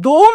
2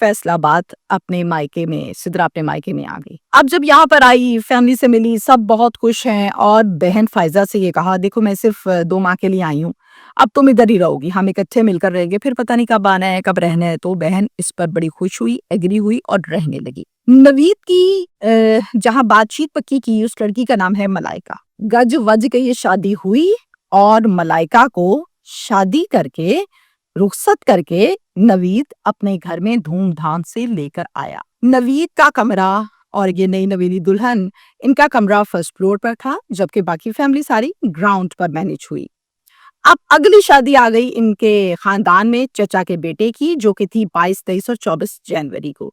فیصل آباد اپنے مائکے میں، سدرا اپنے مائکے میں آ گئی۔ اب جب یہاں پر آئی، فیملی سے ملی، سب بہت خوش ہیں، اور بہن فائزہ سے یہ کہا دیکھو میں صرف 2 ماہ کے لیے آئی ہوں، اب تم ادھر ہی رہو گی، ہم اکٹھے مل کر رہیں گے، پھر پتہ نہیں کب آنا ہے کب رہنا ہے۔ تو بہن اس پر بڑی خوش ہوئی، ایگری ہوئی اور رہنے لگی۔ نوید کی جہاں بات چیت پکی کی، اس لڑکی کا نام ہے ملائکہ۔ گج وج کے یہ شادی ہوئی اور ملائکہ کو شادی کر کے، رخصت کر کے نوید اپنے گھر میں دھوم دھام سے لے کر آیا۔ نوید کا کمرہ اور یہ نئی نویلی دلہن، ان کا کمرہ فرسٹ فلور پر تھا، جبکہ باقی فیملی ساری گراؤنڈ پر مینج ہوئی۔ اب اگلی شادی آ گئی ان کے خاندان میں چچا کے بیٹے کی، جو کہ تھی 22، 23 اور 24 جنوری کو۔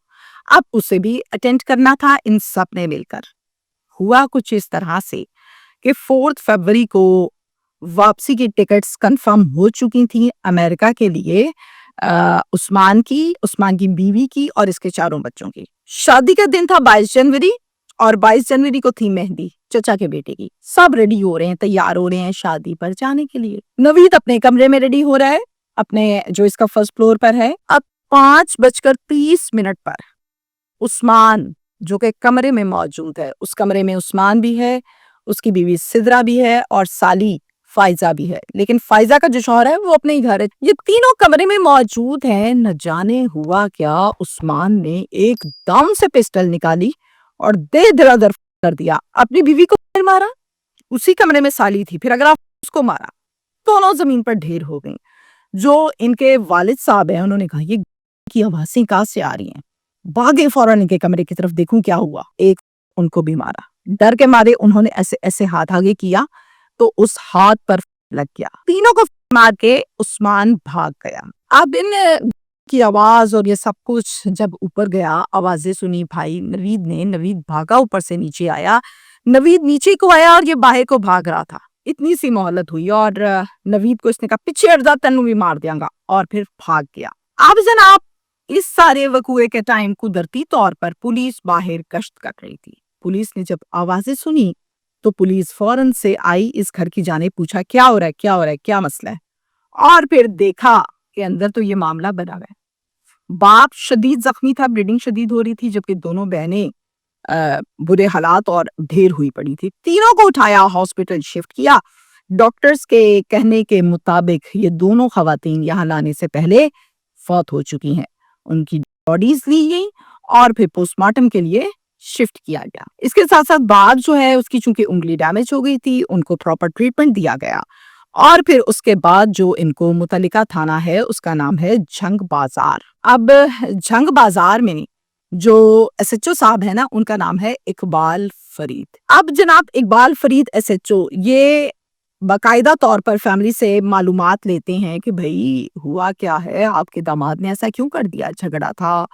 اب اسے بھی اٹینڈ کرنا تھا ان سب نے مل کر۔ ہوا کچھ اس طرح سے کہ 4 فروری کو واپسی کی ٹکٹس کنفرم ہو چکی تھیں امریکہ کے لیے، عثمان کی بیوی کی اور اس کے 4 بچوں کی۔ شادی کا دن تھا 22 جنوری اور 22 جنوری کو تھی مہندی چچا کے بیٹے کی۔ سب ریڈی ہو رہے ہیں، تیار ہو رہے ہیں شادی پر جانے کے لیے۔ نوید اپنے کمرے میں ریڈی ہو رہا ہے، اپنے جو اس کا فرسٹ فلور پر ہے۔ اب 5:30 پر عثمان جو کہ کمرے میں موجود ہے، اس کمرے میں عثمان بھی ہے، اس کی بیوی سدرا بھی ہے اور سالی فائزہ بھی ہے، لیکن فائزہ کا جو شوہر ہے وہ اپنے ہی گھر ہے۔ یہ تینوں کمرے میں موجود ہیں۔ نہ جانے ہوا کیا، عثمان نے ایک دم سے پسٹل نکالی اور دھڑا دھڑ کر دیا۔ اپنی بیوی کو مارا، اسی کمرے میں سالی تھی، پھر اگر آپ اس کو مارا، دونوں زمین پر ڈھیر ہو گئیں۔ جو ان کے والد صاحب ہیں انہوں نے کہا یہ کی آوازیں کہاں سے آ رہی ہیں، بھاگے فوراً ان کے کمرے کی طرف دیکھوں کیا ہوا۔ ایک ان کو بھی مارا، ڈر کے مارے انہوں نے ایسے ایسے ہاتھ آگے کیا تو اس ہاتھ پر لگ گیا، تینوں کو مار کے عثمان بھاگ گیا۔ اب ان کی آواز اور یہ سب کچھ جب اوپر گیا، آوازیں سنی بھائی نوید بھاگا، اوپر سے نیچے آیا، نوید نیچے کو آیا اور یہ باہر کو بھاگ رہا تھا۔ اتنی سی مہلت ہوئی اور نوید کو اس نے کہا پیچھے ہٹ جا، تینوں بھی مار دیاں گا، اور پھر بھاگ گیا۔ اب جناب اس سارے وقوعے کے ٹائم قدرتی طور پر پولیس باہر گشت کر رہی تھی۔ پولیس نے جب آوازیں سنی تو پولیس فوراً سے آئی، اس گھر کی جانب پوچھا کیا ہو رہا ہے، کیا مسئلہ ہے، اور پھر دیکھا کہ اندر تو یہ معاملہ بنا ہوا ہے۔ باپ شدید زخمی تھا، بلیڈنگ شدید ہو رہی تھی، جبکہ دونوں بہنیں برے حالات اور ڈھیر ہوئی پڑی تھی۔ تینوں کو اٹھایا، ہاسپٹل شفٹ کیا۔ ڈاکٹرز کے کہنے کے مطابق یہ دونوں خواتین یہاں لانے سے پہلے فوت ہو چکی ہیں۔ ان کی باڈیز لی گئی اور پھر پوسٹ مارٹم کے لیے شفٹ کیا گیا۔ اس کے ساتھ ساتھ باپ جو ہے اس کی چونکہ انگلی ڈیمیج ہو گئی تھی، ان کو پراپر ٹریٹمنٹ دیا گیا، اور پھر اس کے بعد جو ان کو متعلقہ تھانہ ہے اس کا نام ہے جھنگ بازار۔ اب جھنگ بازار میں جو ایس ایچ او صاحب ہے نا، ان کا نام ہے اقبال فرید۔ اب جناب Iqbal Farid S H O یہ باقاعدہ طور پر فیملی سے معلومات لیتے ہیں کہ بھئی ہوا کیا ہے، آپ کے داماد نے ایسا کیوں کر دیا، جھگڑا تھا،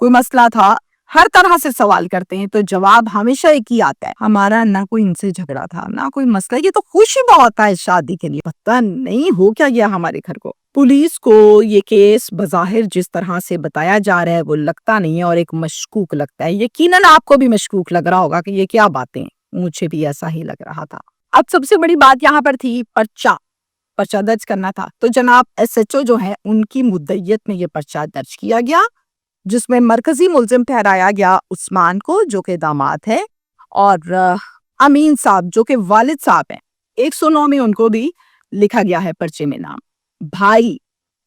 کوئی مسئلہ تھا، ہر طرح سے سوال کرتے ہیں۔ تو جواب ہمیشہ ایک ہی آتا ہے، ہمارا نہ کوئی ان سے جھگڑا تھا، نہ کوئی مسئلہ، یہ تو خوشی بہت ہے اس شادی کے لیے، پتہ نہیں ہو کیا گیا ہمارے گھر کو۔ پولیس کو یہ کیس بظاہر جس طرح سے بتایا جا رہا ہے وہ لگتا نہیں ہے اور ایک مشکوک لگتا ہے۔ یقیناً آپ کو بھی مشکوک لگ رہا ہوگا کہ یہ کیا باتیں، مجھے بھی ایسا ہی لگ رہا تھا۔ اب سب سے بڑی بات یہاں پر تھی پرچہ درج کرنا تھا۔ تو جناب ایس ایچ او جو ہیں ان کی مدعیت میں یہ پرچہ درج کیا گیا، جس میں مرکزی ملزم ٹھہرایا گیا عثمان کو جو کہ داماد ہے، اور امین صاحب جو کہ والد صاحب ہیں۔ 109 میں ان کو بھی لکھا گیا ہے پرچے میں نام۔ بھائی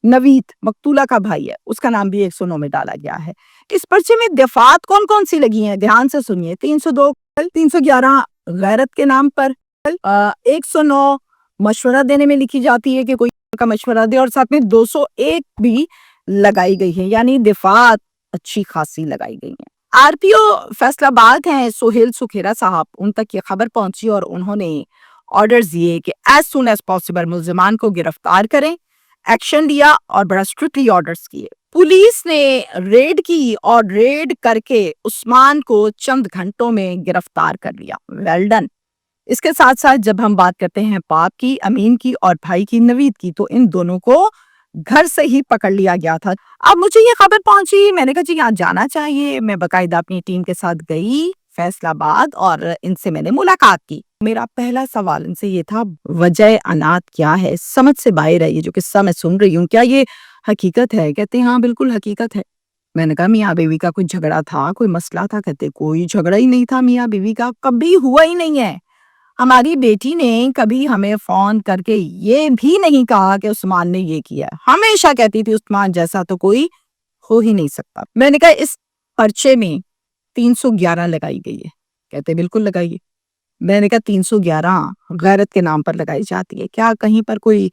نوید مقتولہ کا بھائی ہے، اس کا نام بھی 109 میں ڈالا گیا ہے۔ اس پرچے میں دفعات کون کون سی لگی ہیں دھیان سے سنیے۔ 302 311 غیرت کے نام پر، 109 مشورہ دینے میں لکھی جاتی ہے کہ کوئی کا مشورہ دے، اور ساتھ میں 201 بھی لگائی گئی ہے، یعنی دفعات اچھی خاصی لگائی گئی ہیں۔ آر پی او فیصل آباد ہیں سہیل سکھیرا صاحب، ان تک یہ خبر پہنچی اور انہوں نے آرڈرز دیے کہ ایز سون ایز پاسبل ملزمان کو گرفتار کریں۔ ایکشن لیا اور بڑا اسٹرکٹلی آرڈرز کیے۔ پولیس نے ریڈ کی اور ریڈ کر کے عثمان کو چند گھنٹوں میں گرفتار کر لیا۔ Well done. اس کے ساتھ ساتھ جب ہم بات کرتے ہیں باپ کی، امین کی، اور بھائی کی نوید کی، تو ان دونوں کو گھر سے ہی پکڑ لیا گیا تھا۔ اب مجھے یہ خبر پہنچی، میں نے کہا جی یہاں جانا چاہیے۔ میں باقاعدہ اپنی ٹیم کے ساتھ گئی فیصل آباد اور ان سے میں نے ملاقات کی۔ میرا پہلا سوال ان سے یہ تھا وجہ انات کیا ہے، سمجھ سے باہر ہے یہ جو قصہ میں سن رہی ہوں، کیا یہ حقیقت ہے؟ کہتے ہیں ہاں بالکل حقیقت ہے۔ میں نے کہا میاں بیوی کا کوئی جھگڑا تھا, کوئی مسئلہ تھا؟ کہتے کوئی جھگڑا ہی نہیں تھا میاں بیوی کا, کبھی ہوا ہی نہیں ہے. ہماری بیٹی نے کبھی ہمیں فون کر کے یہ بھی نہیں کہا کہ عثمان نے یہ کیا. ہمیشہ کہتی تھی عثمان جیسا تو کوئی ہو ہی نہیں سکتا. میں نے کہا اس پرچے میں 311 لگائی گئی ہے. کہتے بالکل لگائیے. میں نے کہا 311 غیرت کے نام پر لگائی جاتی ہے کیا؟ کہیں پر کوئی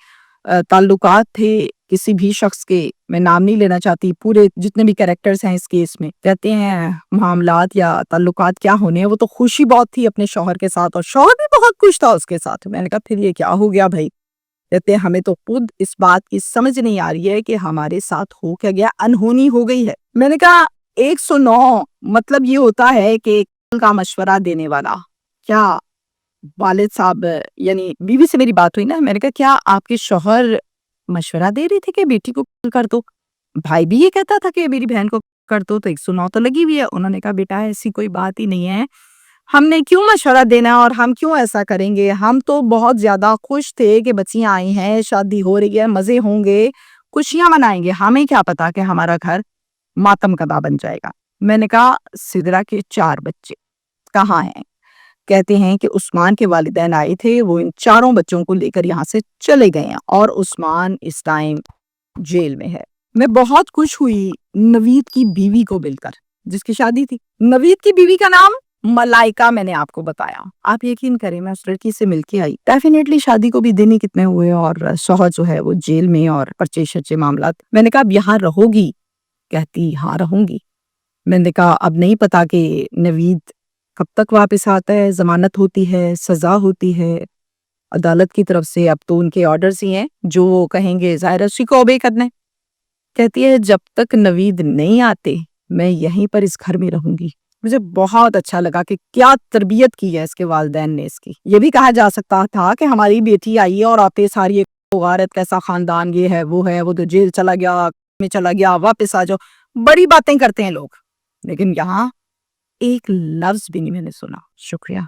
تعلقات تھے کسی بھی شخص کے؟ میں نام نہیں لینا چاہتی, پورے جتنے بھی کریکٹرز ہیں اس کیس میں. کہتے ہیں معاملات یا تعلقات کیا ہونے ہیں, وہ تو خوشی بہت تھی اپنے شوہر کے ساتھ اور شوہر بھی بہت خوش تھا اس کے ساتھ. میں نے کہا پھر یہ کیا ہو گیا بھائی؟ کہتے ہیں ہمیں تو خود اس بات کی سمجھ نہیں آ رہی ہے کہ ہمارے ساتھ ہو کیا گیا, انہونی ہو گئی ہے. میں نے کہا 109 مطلب یہ ہوتا ہے کہ کا مشورہ دینے والا. کیا والد صاحب یعنی بیوی سے میری بات ہوئی نا, میں نے کہا کیا آپ کے شوہر مشورہ دے رہے تھے کہ بیٹی کو کر دو؟ بھائی بھی یہ کہتا تھا کہ میری بہن کو کر دو, تو 109 تو لگی ہوئی ہے. انہوں نے کہا بیٹا ایسی کوئی بات ہی نہیں ہے, ہم نے کیوں مشورہ دینا اور ہم کیوں ایسا کریں گے؟ ہم تو بہت زیادہ خوش تھے کہ بچیاں آئی ہیں, شادی ہو رہی ہے, مزے ہوں گے, خوشیاں منائیں گے. ہمیں کیا پتا کہ ہمارا گھر ماتم کدا بن جائے گا. میں نے کہا سدرا کے 4 بچے کہاں ہیں؟ کہتے ہیں کہ عثمان کے والدین آئے تھے, وہ ان 4 بچوں کو لے کر یہاں سے چلے گئے ہیں اور عثمان اس ٹائم جیل میں ہے. میں بہت خوش ہوئی نوید کی بیوی کو مل کر, جس کی شادی تھی. نوید کی بیوی کا نام ملائکہ میں نے آپ کو بتایا. آپ یقین کریں میں اس لڑکی سے مل کے آئی. ڈیفینیٹلی شادی کو بھی دن ہی کتنے ہوئے اور شوہر جو ہے وہ جیل میں اور پرچے شرچے معاملات. میں نے کہا اب یہاں رہو گی؟ کہتی ہاں رہوں گی. میں نے کہا اب نہیں پتا کہ نوید کب تک واپس آتا ہے, ضمانت ہوتی ہے, سزا ہوتی ہے عدالت کی طرف سے. اب تو ان کے آرڈرز ہی ہیں, جو وہ کہیں گے ظاہر ہے اسی کو اوبے کرنا ہے. کہتی ہے جب تک نوید نہیں آتے میں یہیں پر اس گھر میں رہوں گی. مجھے بہت اچھا لگا کہ کیا تربیت کی ہے اس کے والدین نے اس کی. یہ بھی کہا جا سکتا تھا کہ ہماری بیٹی آئی ہے اور آتے ساری غارت کیسا خاندان, یہ ہے وہ تو جیل چلا گیا, میں چلا گیا, واپس آ جاؤ. بڑی باتیں کرتے ہیں لوگ, لیکن یہاں ایک لفظ بھی نہیں میں نے سنا. شکریہ.